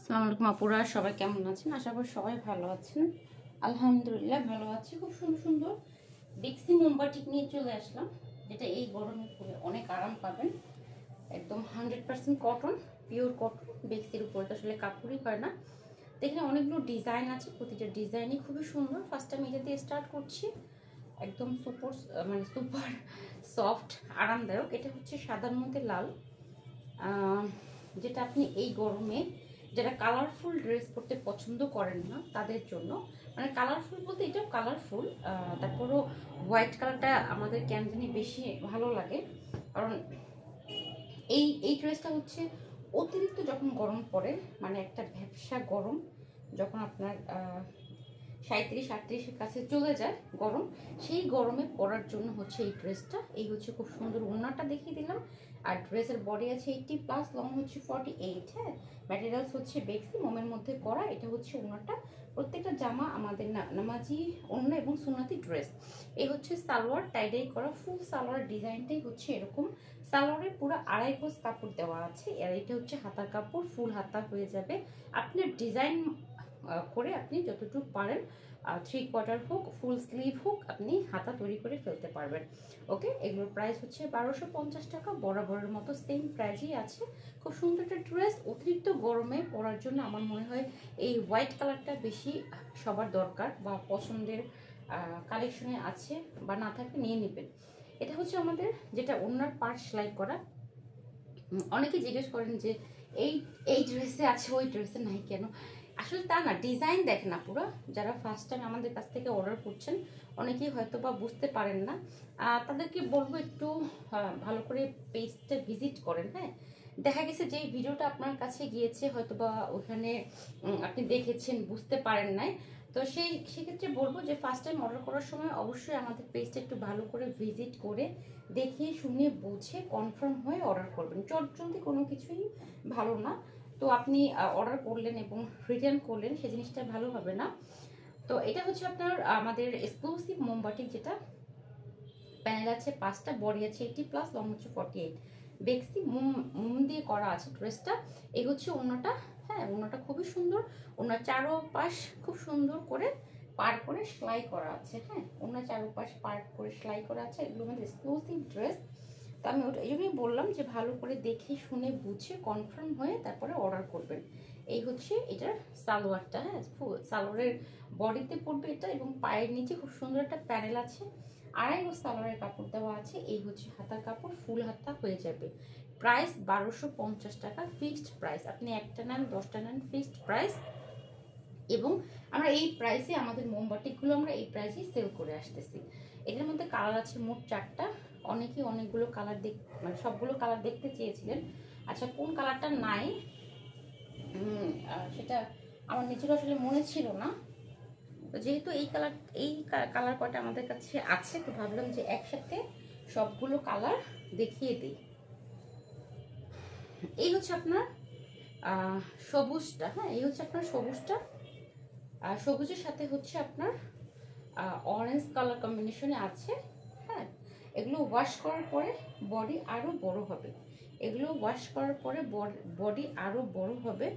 আসসালামু আলাইকুম আপুরা, সবাই কেমন আছেন? আশা করি সবাই ভালো আছেন। আলহামদুলিল্লাহ ভালো আছি। খুব সুন্দর সুন্দর ডিক্সি মোমবাটিক নিয়ে চলে আসলাম, যেটা এই গরমে পরে অনেক আরাম পাবেন। একদম 100% কটন, পিওর কটন। ডিক্সির উপরে তো আসলে কাপড়ই হয় না। দেখেন অনেকগুলো ডিজাইন আছে, প্রতিটা ডিজাইনই খুবই সুন্দর। ফার্স্ট আমি এটা দিয়ে স্টার্ট করছি। একদম সুপার সফট, আরামদায়ক। এটা হচ্ছে সাদার মধ্যে লাল, যেটা আপনি এই গরমে যারা কালারফুল ড্রেস পরতে পছন্দ করেন না তাদের জন্য, মানে কালারফুল বলতে এটাও কালারফুল, তারপরও হোয়াইট কালারটা আমাদের কেন জানি বেশি ভালো লাগে। কারণ এই এই ড্রেসটা হচ্ছে অতিরিক্ত যখন গরম পড়ে, মানে একটা ভ্যাপসা গরম, যখন আপনার 37-38-এর কাছে চলে যায় গরম, সেই গরমে পরার জন্য হচ্ছে এই ড্রেসটা। এই হচ্ছে খুব সুন্দর ওড়নাটা দেখিয়ে দিলাম। আর ড্রেসের বডি আছে 80+, লং হচ্ছে 48। হ্যাঁ, ম্যাটেরিয়ালস হচ্ছে বেক্সি মোমের মধ্যে করা। এটা হচ্ছে ওড়নাটা। প্রত্যেকটা জামা আমাদের নামাজি ওড়না এবং সুন্নতি ড্রেস। এই হচ্ছে সালোয়ার, টাইডাই করা ফুল সালোয়ার। ডিজাইনটাই হচ্ছে এরকম। সালোয়ারে পুরো 2.5 গজ কাপড় দেওয়া আছে। আর এটা হচ্ছে হাতার কাপড়, ফুল হাতা হয়ে যাবে। আপনার ডিজাইন করে আপনি যতটুকু পারেন, 3/4 হোক, ফুল স্লিভ হোক, আপনি হাতা তৈরি করে ফেলতে পারবেন। ওকে, এগুলোর প্রাইস হচ্ছে 1250 টাকা। বরাবরের মতো সেম প্রাইসই আছে। খুব সুন্দর একটা ড্রেস। অতিরিক্ত গরমে পরার জন্য আমার মনে হয় এই হোয়াইট কালারটা বেশি সবার দরকার বা পছন্দের কালেকশনে আছে, বা না থাকলে নিয়ে নেবেন। এটা হচ্ছে আমাদের যেটা ওড়নার পার্ট সেলাই করা। অনেকে জিজ্ঞেস করেন যে এই এই ড্রেসে আছে, ওই ড্রেসে নাই কেন? আসলে তা না, ডিজাইন দেখেন না পুরো। যারা ফার্স্ট টাইম আমাদের কাছ থেকে অর্ডার করছেন, অনেকেই হয়তো বা বুঝতে পারেন না, তাদেরকে বলবো একটু ভালো করে পেজটা ভিজিট করেন। হ্যাঁ, দেখা গেছে যে ভিডিওটা আপনার কাছে গিয়েছে, হয়তো বা ওখানে আপনি দেখেছেন, বুঝতে পারেন নাই। তো সেক্ষেত্রে বলবো যে ফার্স্ট টাইম অর্ডার করার সময় অবশ্যই আমাদের পেজটা একটু ভালো করে ভিজিট করে দেখে শুনে বুঝে কনফার্ম হয়ে অর্ডার করবেন। চটজলদি কোনো কিছুই ভালো না। তো আপনি অর্ডার করলেন এবং রিটার্ন করলেন, সেই জিনিসটা ভালো হবে না। তো এটা হচ্ছে আপনার আমাদের এক্সক্লুসিভ মোমবাটিক, যেটা প্যানেল আছে 5টা, বডি আছে 80+, লং হচ্ছে 48। বেক্সি মোম দিয়ে করা আছে ড্রেসটা। এই হচ্ছে ওড়নাটা। হ্যাঁ, ওড়নাটা খুবই সুন্দর। ওড়নার চারোপাশ খুব সুন্দর করে পার করে সেলাই করা আছে। হ্যাঁ, ওড়নার চারোপাশ পার করে সেলাই করা আছে। এগুলো আমাদের এক্সক্লুসিভ ড্রেস। তো আমি এই জন্যই বললাম যে ভালো করে দেখে শুনে বুঝে কনফার্ম হয়ে তারপরে অর্ডার করবেন। এই হচ্ছে এটার সালোয়ারটা। হ্যাঁ, সালোয়ারের বডিতে পড়বে এটা, এবং পায়ের নিচে খুব সুন্দর একটা প্যানেল আছে। 2.5 গজ সালোয়ারের কাপড় দেওয়া আছে। এই হচ্ছে হাতার কাপড়, ফুল হাতা হয়ে যাবে। প্রাইস 1250 টাকা, ফিক্সড প্রাইস। আপনি একটা নেন, 10টা নেন, ফিক্সড প্রাইস। এবং আমরা এই প্রাইসে আমাদের মোমবাটিকগুলো আমরা এই প্রাইসে সেল করে আসতেছি। এটার মধ্যে কালার আছে মোট 4টা। অনেকেই অনেকগুলো কালার মানে সবগুলো কালার দেখতে চেয়েছিলেন। আচ্ছা, কোন কালারটা নাই সেটা আমার নিজের আসলে মনে ছিল না। তো যেহেতু এই কালার কয়টা আমাদের কাছে আছে, তো ভাবলাম যে একসাথে সবগুলো কালার দেখিয়ে দিই। এই হচ্ছে আপনার সবুজটা। হ্যাঁ, এই হচ্ছে আপনার সবুজটা। সবুজের সাথে হচ্ছে আপনার অরেঞ্জ কালার কম্বিনেশনে আছে। হ্যাঁ, এগুলো ওয়াশ করার পরে বডি আরও বড় হবে। এগুলো ওয়াশ করার পরে বডি আরও বড় হবে।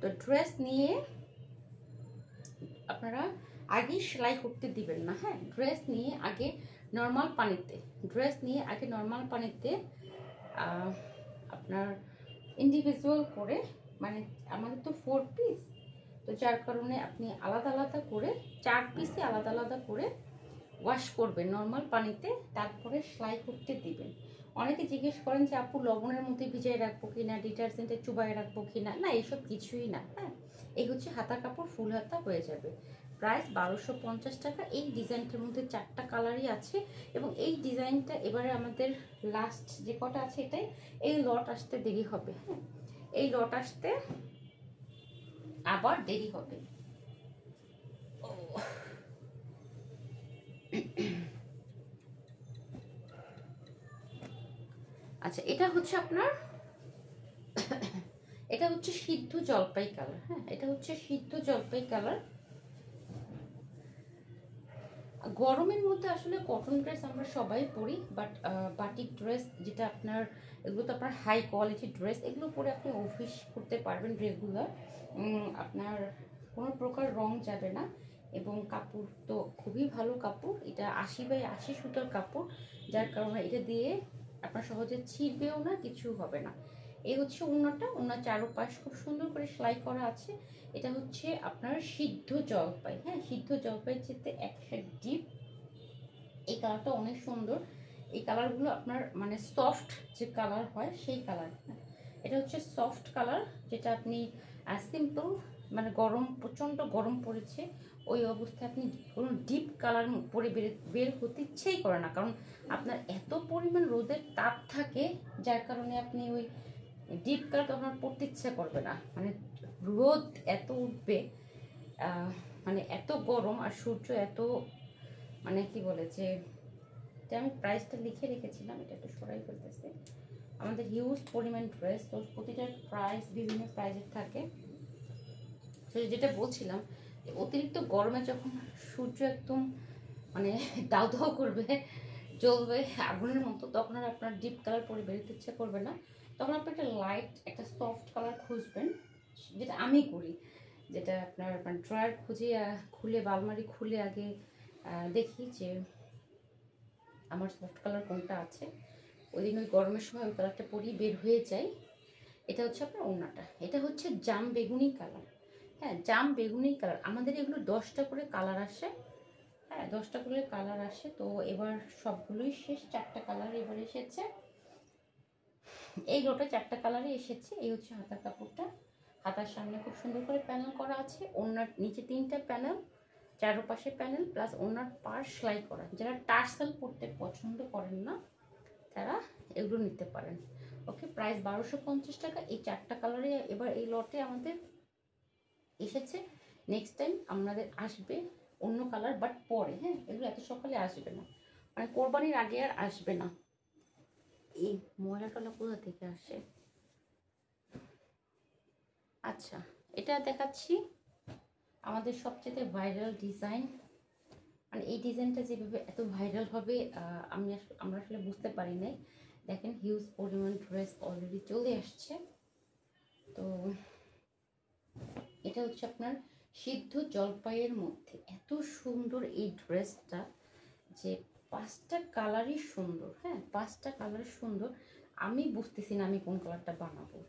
তো ড্রেস নিয়ে আপনারা আগে সেলাই করতে দিবেন না। হ্যাঁ, ড্রেস নিয়ে আগে নর্মাল পানিতে আপনার ইন্ডিভিজুয়াল করে, মানে আমাদের তো 4 পিস, তো যার কারণে আপনি আলাদা আলাদা করে 4 পিসে আলাদা আলাদা করে ওয়াশ করবেন নর্মাল পানিতে, তারপরে সেলাই করতে দিবেন। অনেকে জিজ্ঞেস করেন যে আপু লবণের মধ্যে ভিজিয়ে রাখবো কিনা, ডিটারজেন্টে চুবাই রাখবো কিনা। না, এইসব কিছুই না। হ্যাঁ, এই হচ্ছে হাতা কাপড়, ফুল হাতা হয়ে যাবে। প্রাইস 1250 টাকা। এই ডিজাইনটার মধ্যে 4টা কালারই আছে, এবং এই ডিজাইনটা এবারে আমাদের লাস্ট যে কটা আছে এটাই। এই লট আসতে দেরি হবে। হ্যাঁ, এই লট আসতে আবার দেরি হবে। আচ্ছা, এটা হচ্ছে আপনার এটা হচ্ছে সিদ্ধ জলপাই কালার। হ্যাঁ, এটা হচ্ছে সিদ্ধ জলপাই কালার। গরমের মধ্যে আসলে কটন ড্রেস আমরা সবাই পরি, বাট বাটিক ড্রেস যেটা আপনার, এগুলো তো আপনার হাই কোয়ালিটির ড্রেস, এগুলো পরে আপনি অফিস করতে পারবেন রেগুলার। আপনার কোনো প্রকার রং যাবে না, এবং কাপড় তো খুবই ভালো কাপড়। এটা 80/80 সুতার কাপড়, যার কারণে এটা দিয়ে আপনার সহজে ছিঁড়বেও না, কিছু হবে না। এই হচ্ছে ওড়নাটা, ওড়নার চারোপাশ খুব সুন্দর করে সেলাই করা আছে। এটা হচ্ছে আপনার সিদ্ধ জলপাই, হ্যাঁ, সিদ্ধ জলপাই যেতে একটা ডিপ। এই কালারটা অনেক সুন্দর। এই কালারগুলো আপনার মানে সফট যে কালার হয় সেই কালার, এটা হচ্ছে সফট কালার, যেটা আপনি সিম্পল মানে গরম, প্রচণ্ড গরম পড়েছে ওই অবস্থায় আপনি কোনো ডিপ কালার পরে বের হতে ইচ্ছেই করে না, কারণ আপনার এত পরিমাণ রোদের তাপ থাকে, যার কারণে আপনি ওই ডিপ কালার তখন আর পরতে ইচ্ছা করবে না। মানে রোদ এত উঠবে, মানে এত গরম, আর সূর্য এত, মানে কি বলে যে, এটা আমি প্রাইসটা লিখে রেখেছিলাম, এটা একটু সরাই ফেলতেছে। আমাদের হিউজ পরিমাণ ড্রেস, তো প্রতিটার প্রাইস বিভিন্ন প্রাইসের থাকে। তো যেটা বলছিলাম, অতিরিক্ত গরমে যখন সূর্য একদম মানে দাউ দাউ করবে, জ্বলবে আগুনের মতো, তখন আর আপনার ডিপ কালার পরে বেরোতে ইচ্ছা করবে না। তখন আপনি একটা লাইট, একটা সফট কালার খুঁজবেন, যেটা আমি করি, যেটা আপনার ড্রয়ার খুঁজে খুলে, আলমারি খুলে আগে দেখি যে আমার সফট কালার কোনটা আছে। ওই দিন ওই গরমের সময় ওই কালারটা পরিয়ে বের হয়ে যায়। এটা হচ্ছে আপনার ওড়নাটা, এটা হচ্ছে জাম বেগুনি কালার, হ্যাঁ, জাম বেগুনি কালার। আমাদের এগুলো 10টা করে কালার আসে, হ্যাঁ, 10টা করে কালার আসে। তো এবার সবগুলোই শেষ, 4টা কালার এবার এসেছে। এই লোটা 4টা কালারে এসেছে। এই হচ্ছে হাতার কাপড়টা, হাতার সামনে খুব সুন্দর করে প্যানেল করা আছে, ওড়নার নিচে 3টা প্যানেল, চারোপাশে প্যানেল, প্লাস ওড়নার পার সেলাই করা। যারা টার্সেল পরতে পছন্দ করেন না তারা এগুলো নিতে পারেন। ওকে, প্রাইস 1250 টাকা। এই 4টা কালারে এবার এই লটে আমাদের এসেছে। নেক্সট টাইম আমাদের আসবে অন্য কালার, বাট পরে, হ্যাঁ, এগুলো এত সকালে আসবে না, মানে কোরবানির আগে আর আসবে না। এই ময়লা টলা কোথা থেকে আসে? আচ্ছা, এটা দেখাচ্ছি আমাদের সবচেয়ে ভাইরাল ডিজাইন। মানে এই ডিজাইনটা যেভাবে এত ভাইরাল হবে আমরা আসলে বুঝতে পারি নাই। দেখেন, হিউজ পরিমাণ ড্রেস অলরেডি চলে আসছে। তো এটা হচ্ছে আপনার সিদ্ধ জলপাইয়ের মধ্যে এত সুন্দর এই ড্রেসটা, যে 5টা কালারই সুন্দর, হ্যাঁ, 5টা কালার সুন্দর। আমি বুঝতেছি না আমি কোন কালারটা বানাবো,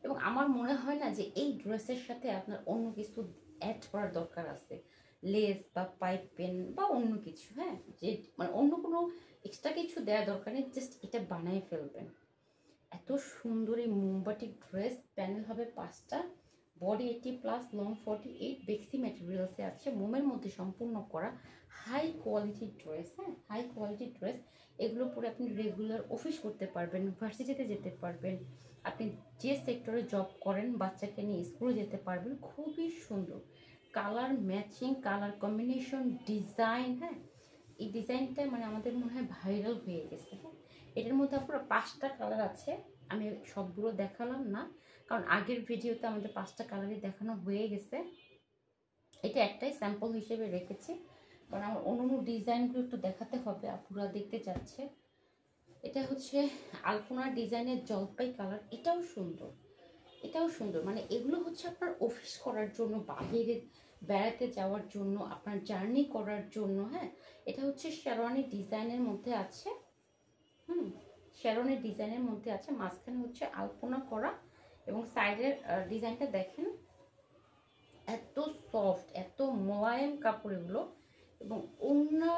এবং আমার মনে হয় না যে এই ড্রেসের সাথে আপনার অন্য কিছু অ্যাড করার দরকার আছে, লেস বা পাইপ পেন বা অন্য কিছু, হ্যাঁ, যে মানে অন্য কোনো এক্সট্রা কিছু দেওয়ার দরকার নেই, জাস্ট এটা বানাই ফেলবেন। এত সুন্দর এই মোমবাটিক ড্রেস, প্যানেল হবে 5টা, বডি 80+, লং 48, বেক্সি ম্যাটেরিয়ালসে আছে, মোমের মধ্যে সম্পূর্ণ করা, হাই কোয়ালিটির ড্রেস, হ্যাঁ, হাই কোয়ালিটির ড্রেস। এগুলো পরে আপনি রেগুলার অফিস করতে পারবেন, ভার্সিটিতে যেতে পারবেন, আপনি যে সেক্টরে জব করেন বাচ্চাকে নিয়ে স্কুলে যেতে পারবেন। খুবই সুন্দর colour matching, colour combination, design, হ্যাঁ, এই ডিজাইনটা মানে আমাদের মনে হয় ভাইরাল হয়ে গেছে, হ্যাঁ। এটার মধ্যে আপনার 5টা কালার আছে, আমি সবগুলো দেখালাম না, কারণ আগের ভিডিওতে আমাদের 5টা কালারই দেখানো হয়ে গেছে। এটা একটাই স্যাম্পল হিসেবে রেখেছি, কারণ আমার অন্য ডিজাইনগুলো একটু দেখাতে হবে, আপুরা দেখতে চাচ্ছে। এটা হচ্ছে আলপনা ডিজাইনের জলপাই কালার, এটাও সুন্দর, এটাও সুন্দর। মানে এগুলো হচ্ছে আপনার অফিস করার জন্য, বাইরে বেড়াতে যাওয়ার জন্য, আপনার জার্নি করার জন্য, হ্যাঁ। এটা হচ্ছে শেরওয়ানি ডিজাইনের মধ্যে আছে, শেরওয়ানি ডিজাইনের মধ্যে আছে, মাঝখানে হচ্ছে আলপনা করা, এবং সাইডের ডিজাইনটা দেখেন, এত সফট, এত মোলায়েম কাপড় এগুলো। এবং ওড়না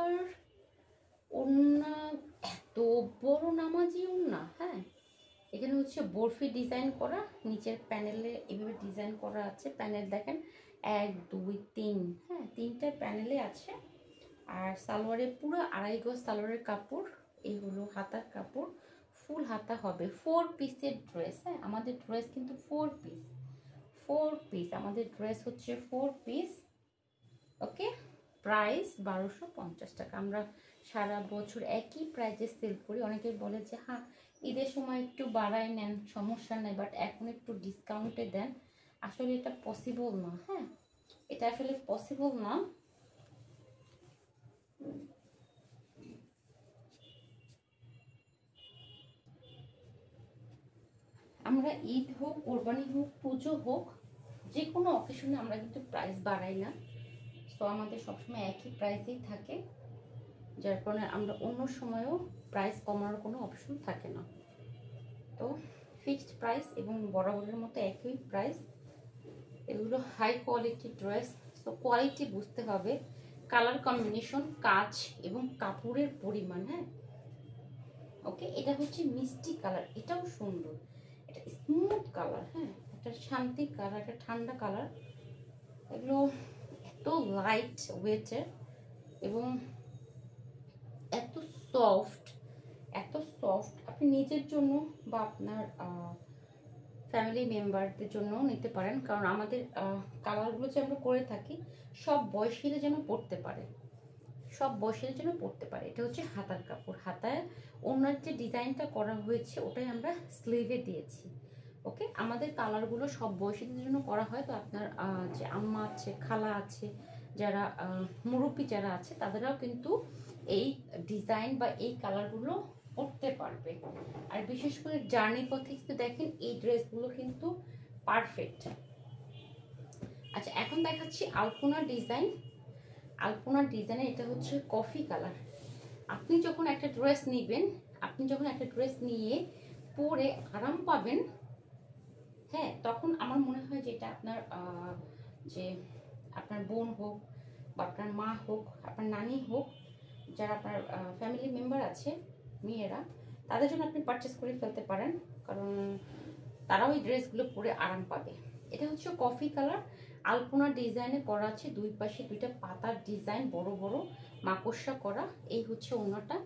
এত বড় নামাজি ওড়না, হ্যাঁ। এখানে হচ্ছে বরফি ডিজাইন করা, নিচের প্যানেলে এভাবে ডিজাইন করা আছে, প্যানেল দেখেন 1 2 3, হ্যাঁ, 3টা প্যানেলে আছে। আর সালোয়ারে পুরো 2.5 গজ সালোয়ারের কাপড়। এই হলো হাতার কাপড়, ফুল হাতা হবে, 4 পিসের ড্রেস, হ্যাঁ, আমাদের ড্রেস কিন্তু 4 পিস, 4 পিস, আমাদের ড্রেস হচ্ছে 4 পিস। ওকে, প্রাইস 1250 টাকা। আমরা সারা বছর একই প্রাইসে সেল করি। অনেকে বলে যে হ্যাঁ ঈদের সময় একটু বাড়ায় নেন, সমস্যা নেই, বাট এখন একটু ডিসকাউন্টে দেন। আসলে এটা পসিবল না, হ্যাঁ, এটা আসলে পসিবল না। আমরা ঈদ হোক, কোরবানি হোক, পুজো হোক, যে কোনো অকেশনে আমরা কিন্তু প্রাইস বাড়াই না। তো আমাদের সবসময় একই প্রাইসেই থাকে, যার কারণে আমরা অন্য সময়েও প্রাইস কমানোর কোনো অপশন থাকে না। তো ফিক্সড প্রাইস এবং বরাবরের মতো একই প্রাইস। এগুলো হাই কোয়ালিটি ড্রেস, তো কোয়ালিটি বুঝতে হবে, কালার কম্বিনেশন, কাজ এবং কাপড়ের পরিমাণ। হ্যাঁ, ওকে, এটা হচ্ছে মিষ্টি কালার, এটাও সুন্দর, এটা স্মুথ কালার। হ্যাঁ, একটা শান্তি কালার, একটা ঠান্ডা কালার। এগুলো এত লাইট ওয়েটের এবং এত সফট, এত সফট। আপনি নিজের জন্য বা আপনার ফ্যামিলি মেম্বারদের জন্যও নিতে পারেন, কারণ আমাদের কালারগুলো যে আমরা করে থাকি সব বয়সীরা যেন পড়তে পারে, সব বয়সের জন্য পড়তে পারে। এটা হচ্ছে হাতার কাপড়, হাতায় ওনার যে ডিজাইনটা করা হয়েছে ওটাই আমরা স্লিভে দিয়েছি। ওকে, আমাদের কালারগুলো সব বয়সীদের জন্য করা হয়। তো আপনার যে আম্মা আছে, খালা আছে, যারা মুরব্বী যারা আছে, তাদেরও কিন্তু এই ডিজাইন বা এই কালারগুলো পরতে পারবে। আর বিশেষ করে জার্নি পথে কিন্তু দেখেন এই ড্রেসগুলো কিন্তু পারফেক্ট। আচ্ছা, এখন দেখাচ্ছি আলপনা ডিজাইন। আলপনা ডিজাইনে এটা হচ্ছে কফি কালার। আপনি যখন একটা ড্রেস নেবেন, আপনি যখন একটা ড্রেস নিয়ে পরে আরাম পাবেন, হ্যাঁ, তখন আমার মনে হয় যে এটা আপনার যে আপনার বোন হোক বা আপনার মা হোক, আপনার নানি হোক, যারা আপনার ফ্যামিলি মেম্বার আছে মেয়েরা, তাদের জন্য আপনি পারচেস করে ফেলতে পারেন, কারণ তারাও এই ড্রেসগুলো পরে আরাম পাবে। এটা হচ্ছে কফি কালার, আলপনা ডিজাইনে করা আছে, দুই পাশে দুইটা পাতার ডিজাইন, বড় বড় মাকড়সা করা। এই হচ্ছে ওড়নাটা,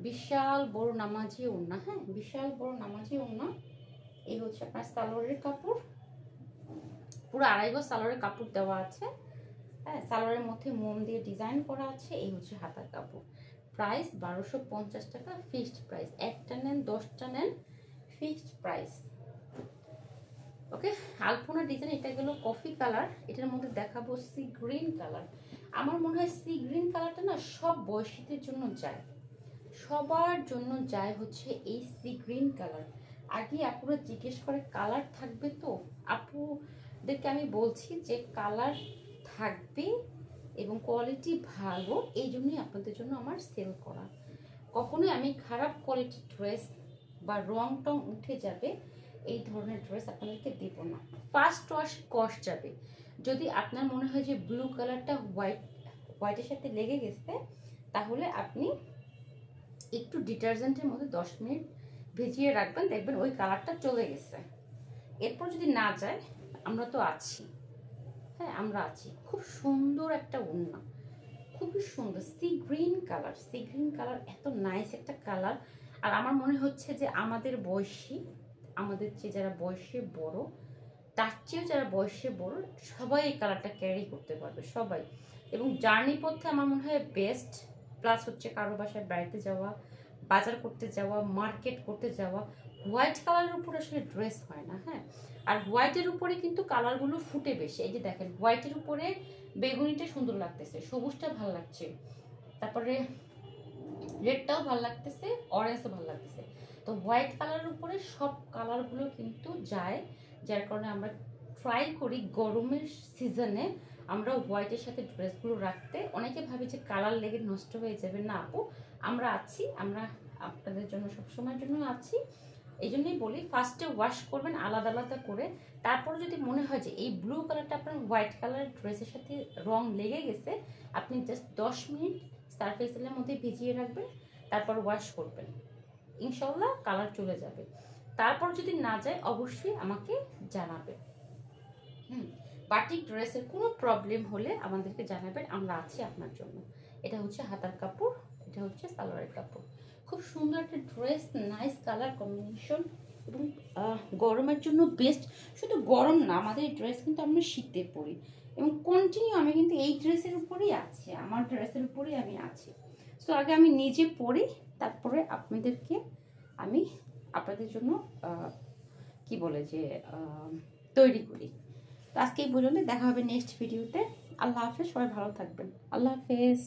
বিশাল বড় নামাজি ওড়না। হ্যাঁ, বিশাল বড় নামাজি ওড়না। এই হচ্ছে আপনার সালোয়ারের কাপড়, পুরো 2.5 গজ সালোয়ারের কাপড় দেওয়া আছে। হ্যাঁ, সালোয়ারের মধ্যে মোম দিয়ে ডিজাইন করা আছে। এই হচ্ছে হাতার কাপড়। প্রাইস 1250 টাকা ফিক্সড প্রাইস। একটা নেন, 10টা নেন, ফিক্সড প্রাইস। ওকে, আলপনা ডিজাইন। এটা গেল কফি কালার। এটার মধ্যে দেখাবো সি গ্রিন কালার। আমার মনে হয় সি গ্রিন কালারটা না সব বয়সীদের জন্য যায়, সবার জন্য যায় হচ্ছে এই সি গ্রিন কালার। আগে আপুরা জিজ্ঞেস করে কালার থাকবে, তো আপুদেরকে আমি বলছি যে কালার থাকবে এবং কোয়ালিটি ভালো, এই জন্যই আপনাদের জন্য আমার সেল করা। কখনোই আমি খারাপ কোয়ালিটির ড্রেস বা রং টং উঠে যাবে এই ধরনের ড্রেস আপনাদেরকে দেবো না। ফার্স্ট ওয়াশ কস্ট যাবে। যদি আপনার মনে হয় যে ব্লু কালারটা হোয়াইটের সাথে লেগে গেছে, তাহলে আপনি একটু ডিটারজেন্টের মধ্যে 10 মিনিট ভিজিয়ে রাখবেন, দেখবেন ওই কালারটা চলে গেছে। এরপর যদি না যায়, আমরা তো আছি। হ্যাঁ, আমরা আছি। খুব সুন্দর একটা ওড়না, খুবই সুন্দর sea green colour. Sea green colour এত নাইস একটা কালার। আর আমার মনে হচ্ছে যে আমাদের বয়সী, আমাদের চেয়ে যারা বয়সে বড়, তার চেয়েও যারা বয়সে বড়, সবাই এই কালারটা ক্যারি করতে পারবে, সবাই। এবং জার্নি পথে আমার মনে হয় বেস্ট। প্লাস হচ্ছে কারো বাসায় বেড়াতে যাওয়া, বাজার করতে যাওয়া, মার্কেট করতে যাওয়া। হোয়াইট কালারের উপর আসলে ড্রেস হয় না। হ্যাঁ, আর হোয়াইটের উপরে কিন্তু কালারগুলো ফুটে বেশি। এই যে দেখেন, হোয়াইটের উপরে বেগুনিটা সুন্দর লাগতেছে, সবুজটা ভালো লাগছে, তারপরে রেডটাও ভালো লাগতেছে, অরেঞ্জও ভালো লাগতেছে। তো হোয়াইট কালারের উপরে সব কালারগুলো কিন্তু যায়, যার কারণে আমরা ট্রাই করি গরমের সিজনে আমরা হোয়াইটের সাথে ড্রেসগুলো রাখতে। অনেকে ভাবে যে কালার লেগে নষ্ট হয়ে যাবে, না আপু, আমরা আছি, আমরা আপনাদের জন্য সবসময়ের জন্য আছি। এই জন্যই বলি ফার্স্টে ওয়াশ করবেন আলাদা আলাদা করে, তারপর যদি মনে হয় যে এই ব্লু কালারটা আপনার হোয়াইট কালার ড্রেসের সাথে রং লেগে গেছে, আপনি জাস্ট 10 মিনিট সার্ফ এক্সেলের মধ্যে ভিজিয়ে রাখবেন, তারপর ওয়াশ করবেন, ইনশাল্লাহ কালার চলে যাবে। তারপর যদি না যায় অবশ্যই আমাকে জানাবেন। বাটিক ড্রেসের কোনো প্রবলেম হলে আমাদেরকে জানাবেন, আমরা আছি আপনার জন্য। এটা হচ্ছে হাতার কাপড়, এটা হচ্ছে সালোয়ারের কাপড়। খুব সুন্দর একটা ড্রেস, নাইস কালার কম্বিনেশন এবং গরমের জন্য বেস্ট। শুধু গরম না, আমাদের এই ড্রেস কিন্তু আমরা শীতে পরি এবং কন্টিনিউ আমি কিন্তু এই ড্রেসের উপরেই আছি, আমার ড্রেসের উপরেই আমি আছি। সো আগে আমি নিজে পরি, তারপরে আমি আপনাদের জন্য কি বলে যে তৈরি করি। তো আজকে এই পর্যন্ত, দেখা হবে নেক্সট ভিডিওতে। আল্লাহ হাফেজ, সবাই ভালো থাকবেন। আল্লাহ হাফেজ।